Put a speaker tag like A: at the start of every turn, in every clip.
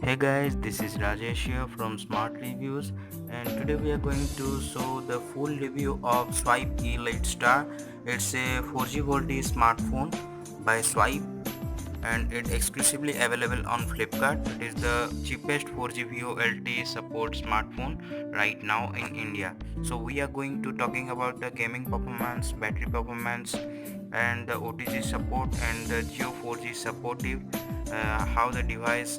A: Hey guys, this is Rajesh here from Smart Reviews, and today we are going to show the full review of Swipe E-Lite Star. It's a 4G VoLTE smartphone by Swipe, and it's exclusively available on Flipkart. It is the cheapest 4G VoLTE support smartphone right now in India. So we are going to talking about the gaming performance, battery performance, and the OTG support and the Geo 4G supportive, how the device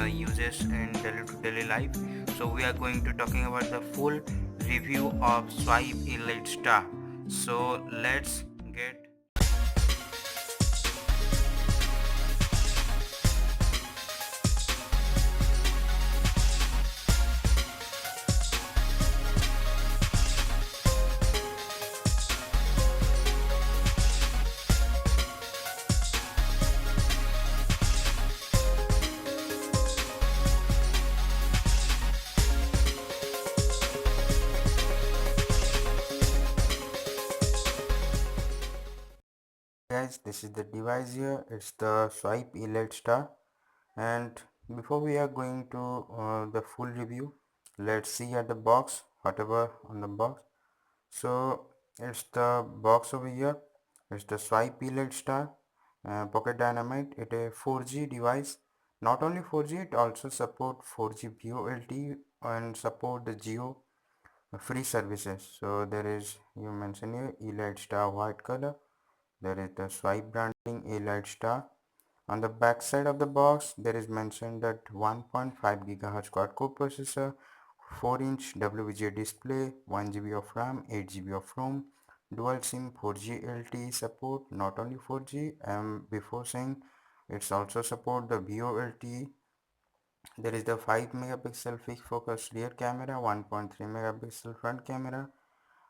A: uses in daily to daily life. So we are going to talking about the full review of Swipe Elite Star. So let's get. Guys, this is the device here. It's the Swipe Elite Star, and before we are going to the full review, let's see at the box, whatever on the box. So it's the box over here. It's the Swipe Elite Star Pocket Dynamite. It a 4G device. Not only 4G, it also support 4G VoLTE and support the Geo free services. So there is, you mentioned here, Elite Star white color. There is the Swipe branding Elite Star. On the back side of the box, there is mentioned that 1.5 GHz quad-core processor, 4-inch WVGA display, 1 GB of RAM, 8 GB of ROM, dual SIM 4G LTE support, not only 4G, before saying it's also support the VoLTE. There is the 5 megapixel fixed focus rear camera, 1.3 megapixel front camera,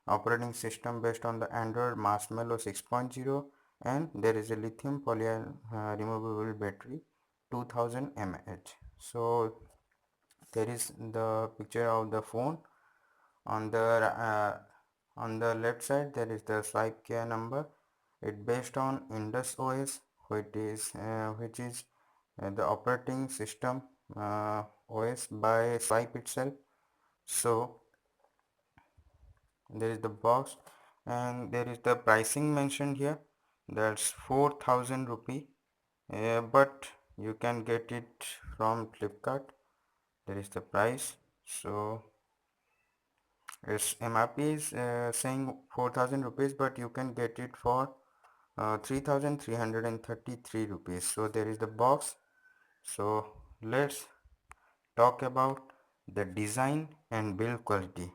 A: operating system based on the Android Marshmallow 6.0, and there is a lithium polymer removable battery 2000 mAh. So there is the picture of the phone. On the left side there is the swipe care number. It based on Indus OS, which is the operating system OS by Swipe itself. So there is the box, and there is the pricing mentioned here. That's 4000 rupee, but you can get it from Flipkart. There is the price. So its MRP is saying 4000 rupees, but you can get it for 3333 rupees. So there is the box. So let's talk about the design and build quality.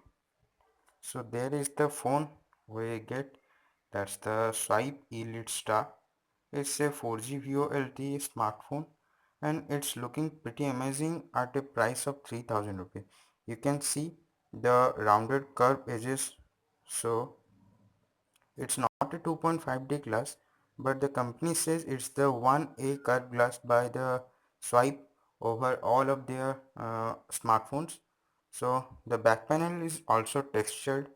A: So there is the phone we get. That's the Swipe Elite Star. It's a 4G VoLTE smartphone, and it's looking pretty amazing at a price of 3000 rupees. You can see the rounded curved edges. So it's not a 2.5D glass, but the company says it's the 1A curved glass by the Swipe over all of their smartphones. So the back panel is also textured.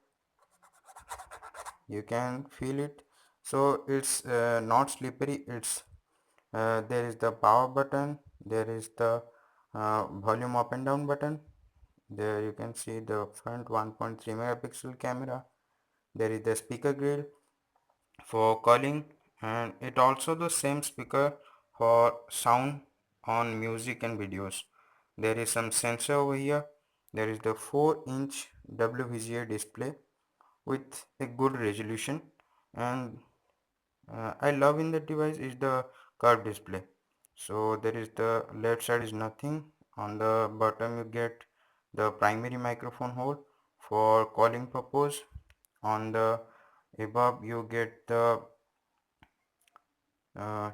A: You can feel it. So it's not slippery. It's there is the power button. There is the volume up and down button. There you can see the front 1.3 megapixel camera. There is the speaker grill for calling, and it also the same speaker for sound on music and videos. There is some sensor over here. There is the 4-inch WVGA display with a good resolution, and I love in the device is the curved display. So there is the left side is nothing. On the bottom you get the primary microphone hole for calling purpose. On the above you get the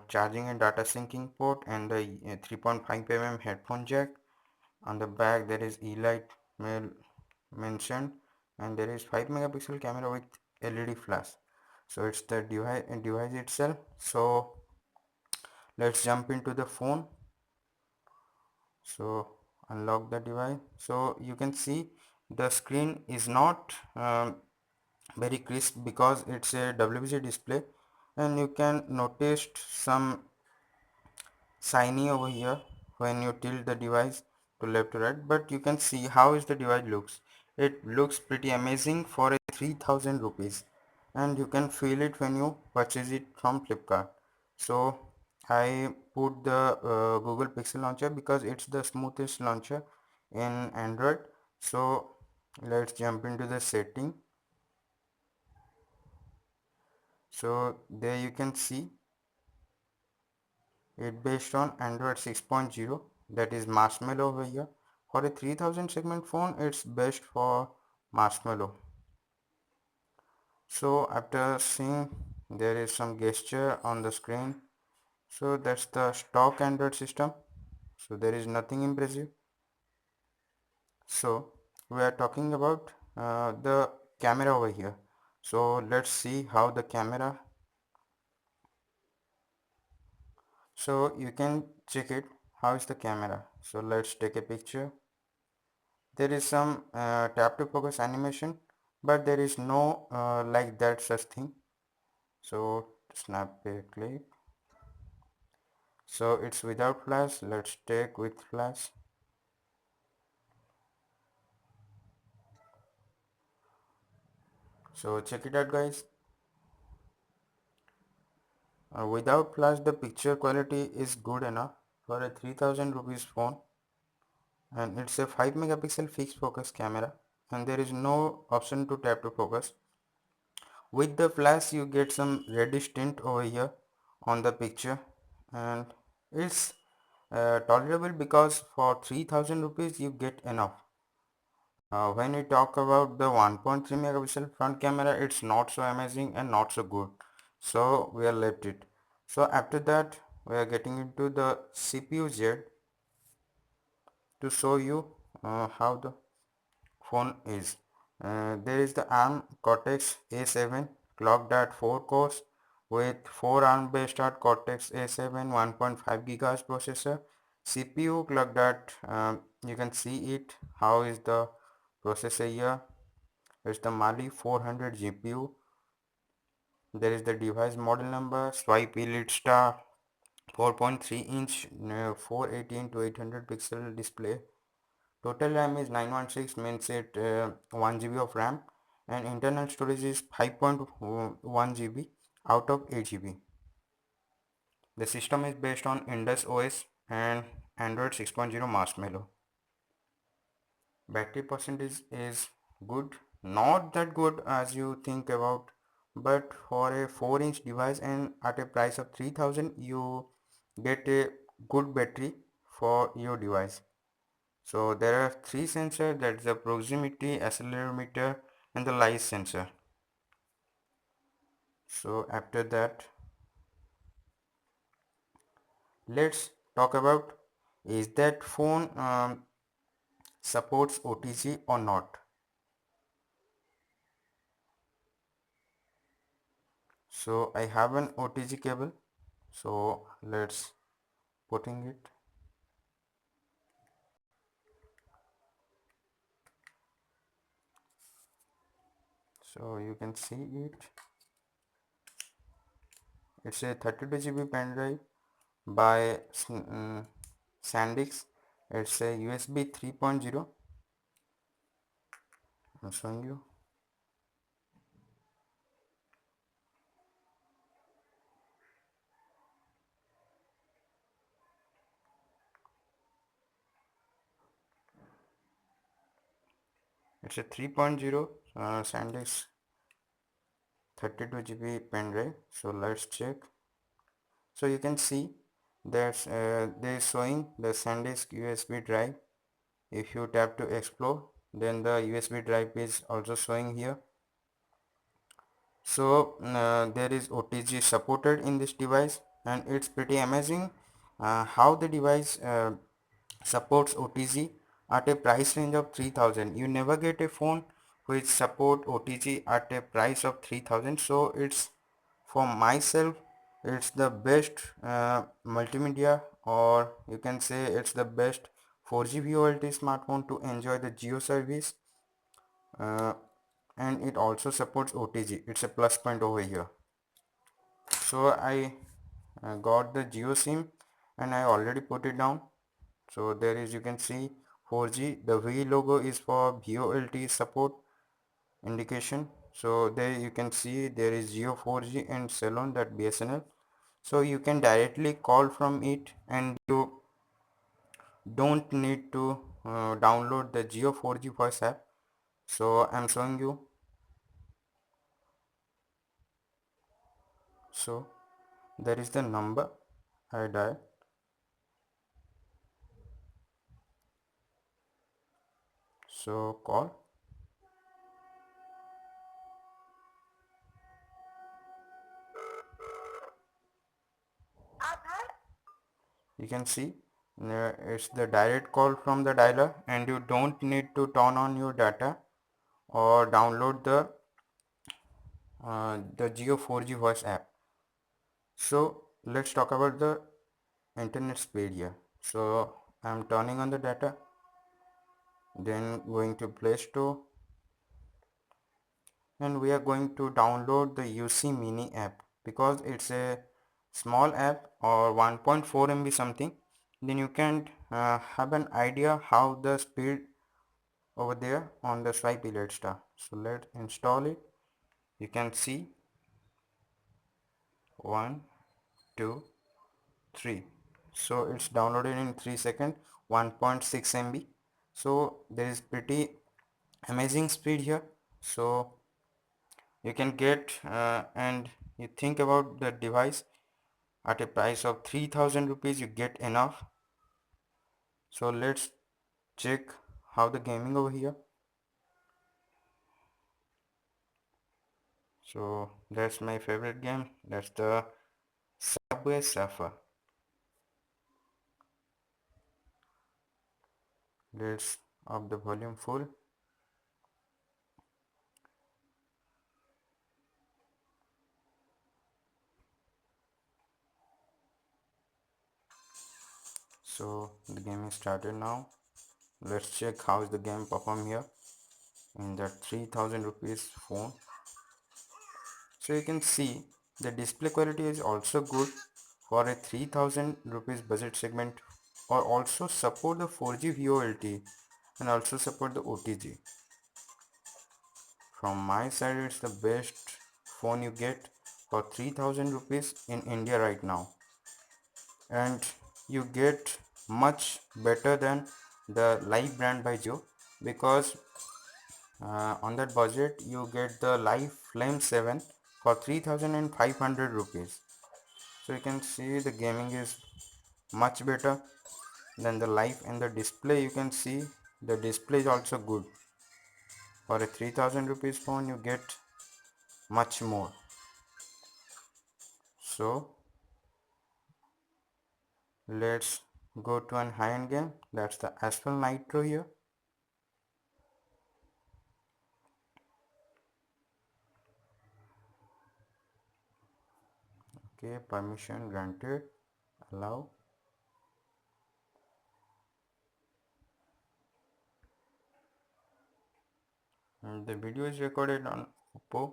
A: charging and data syncing port and the 3.5 mm headphone jack. On the back there is Elite mentioned, and there is 5 megapixel camera with LED flash. So it's the device itself. So let's jump into the phone. So unlock the device. So you can see the screen is not very crisp because it's a WBC display, and you can notice some shiny over here when you tilt the device to left to right, but you can see how is the device looks. It looks pretty amazing for a 3000 rupees, and you can feel it when you purchase it from Flipkart. So I put the Google Pixel launcher because it's the smoothest launcher in Android. So let's jump into the setting. So there you can see it based on Android 6.0, that is Marshmallow over here. For a 3000 segment phone, it's best for Marshmallow. So after seeing there is some gesture on the screen, so that's the stock Android system. So there is nothing impressive. So we are talking about the camera over here. So let's see how the camera. So you can check it. How is the camera? So let's take a picture. There is some tap to focus animation, but there is no like that such thing. So snap a clip. So it's without flash. Let's take with flash. So check it out, guys. Without flash, the picture quality is good enough for a 3000 rupees phone, and it's a 5 megapixel fixed focus camera, and there is no option to tap to focus. With the flash, you get some reddish tint over here on the picture, and it's tolerable because for 3000 rupees you get enough. When we talk about the 1.3 megapixel front camera, it's not so amazing and not so good, so we are left it. So after that we are getting into the CPU jet to show you how the phone is. There is the ARM Cortex A7 clocked at 4 cores with 4 ARM based at Cortex A7 1.5 GHz processor. CPU clocked at you can see it how is the processor here. It's the Mali 400 GPU. There is the device model number, Swipe Elite Star, 4.3 inch 480 into 800 pixel display. Total RAM is 916, means it 1 GB of RAM, and internal storage is 5.1 GB out of 8 GB. The system is based on Indus OS and Android 6.0 Marshmallow. Battery percentage is good, not that good as you think about, but for a 4-inch device and at a price of 3000 you get a good battery for your device. So there are three sensors, that's the proximity, accelerometer and the light sensor. So after that let's talk about is that phone supports OTG or not. So I have an OTG cable, so let's putting it. So you can see it. It's a 32 GB pen drive by SanDisk. It's a USB 3.0. I'm showing you. It's a 3.0 SanDisk 32 GB pen drive. So let's check. So you can see that they is showing the SanDisk USB drive. If you tap to explore, then the USB drive is also showing here. So there is OTG supported in this device, and it's pretty amazing how the device supports OTG at a price range of 3000. You never get a phone which support OTG at a price of 3000. So it's, for myself, it's the best multimedia, or you can say it's the best 4G VoLTE smartphone to enjoy the Geo service, uh, and it also supports OTG. It's a plus point over here. So I got the Geo SIM and I already put it down. So there is, you can see 4G. The V logo is for VoLTE support indication. So there you can see there is Geo 4G and Ceylon, that BSNL. So you can directly call from it, and you don't need to download the Geo 4G voice app. So I'm showing you. So there is the number I dial. So call. You can see it's the direct call from the dialer, and you don't need to turn on your data or download the Geo 4G voice app. So let's talk about the internet speed here. So I'm turning on the data, then going to Play Store, and we are going to download the UC Mini app because it's a small app or 1.4 MB something. Then you can have an idea how the speed over there on the Swipe Elite Star. So let's install it. You can see 1, 2, 3. So it's downloaded in 3 seconds, 1.6 MB. So there is pretty amazing speed here. So you can get and you think about the device at a price of 3000 rupees, you get enough. So let's check how the gaming over here. So that's my favorite game. That's the Subway Surfer. Let's up the volume full. So the game is started now. Let's check how is the game perform here in that 3000 rupees phone. So you can see the display quality is also good for a 3000 rupees budget segment, or also support the 4G VoLTE and also support the OTG. From my side, it's the best phone you get for 3000 rupees in India right now, and you get much better than the Live brand by Jio, because on that budget you get the Live Flame 7 for 3500 rupees. So you can see the gaming is much better than the Live, and the display, you can see the display is also good. For a 3000 rupees phone you get much more. So let's go to an high-end game. That's the Asphalt Nitro here. Okay, permission granted. Allow. And the video is recorded on Oppo.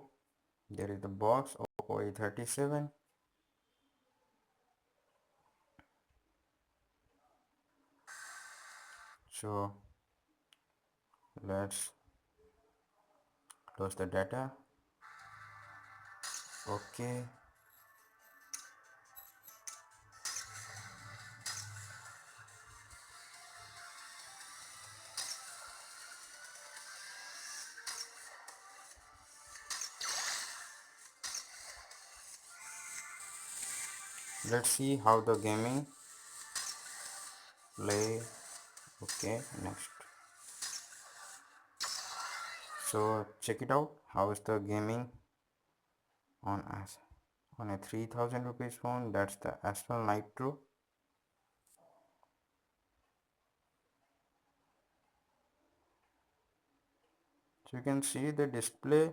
A: There is the box, Oppo A37. So let's close the data. Okay. Let's see how the gaming play. Okay, next. So check it out. How is the gaming on a 3000 rupees phone? That's the Asphalt Nitro. So you can see the display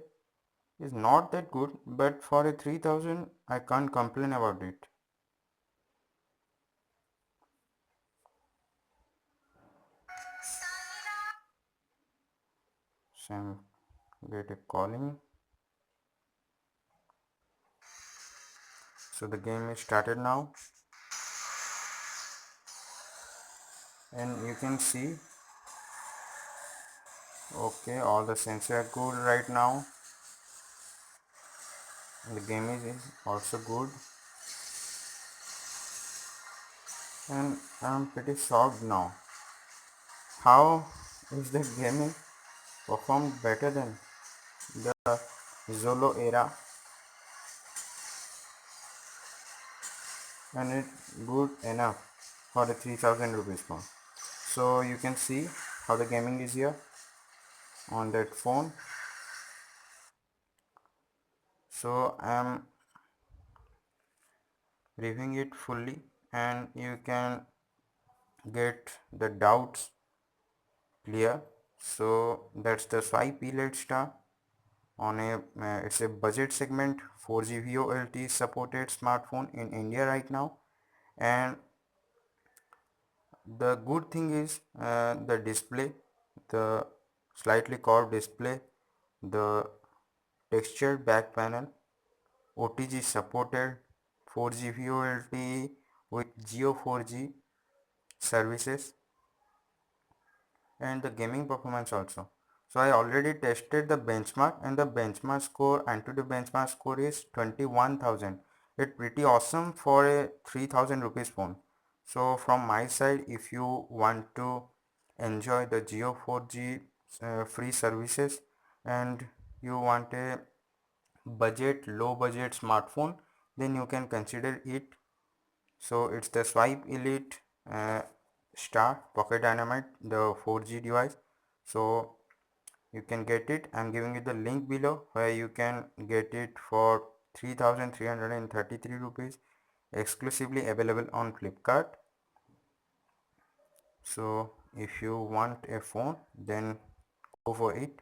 A: is not that good, but for a 3000 I can't complain about it. So I'm get a calling. So the game is started now. and you can see, okay, all the sensors are good right now, and the game is also good, and I'm pretty shocked now. How is the gaming performed better than the Zolo era, and it's good enough for the 3000 rupees phone. So you can see how the gaming is here on that phone. So I am reviewing it fully, and you can get the doubts clear. So that's the Swipe Elite Star on a it's a budget segment 4G VoLTE supported smartphone in India right now. And the good thing is the display, the slightly curved display, the textured back panel, OTG supported, 4G VoLTE with Geo 4G services, and the gaming performance also. So I already tested the benchmark, and the benchmark score, Antutu benchmark score is 21,000. It's pretty awesome for a 3000 rupees phone. So from my side, if you want to enjoy the Geo 4G free services, and you want a low budget smartphone, then you can consider it. So it's the Swipe Elite Star Pocket Dynamite, the 4G device. So you can get it. I'm giving you the link below where you can get it for 3333 rupees, exclusively available on Flipkart. So if you want a phone, then go for it.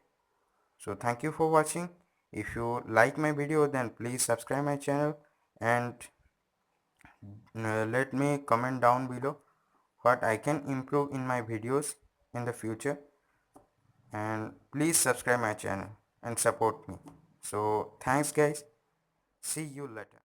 A: So thank you for watching. If you like my video, then please subscribe my channel, and let me comment down below what I can improve in my videos in the future, and please subscribe my channel and support me. So thanks guys, see you later.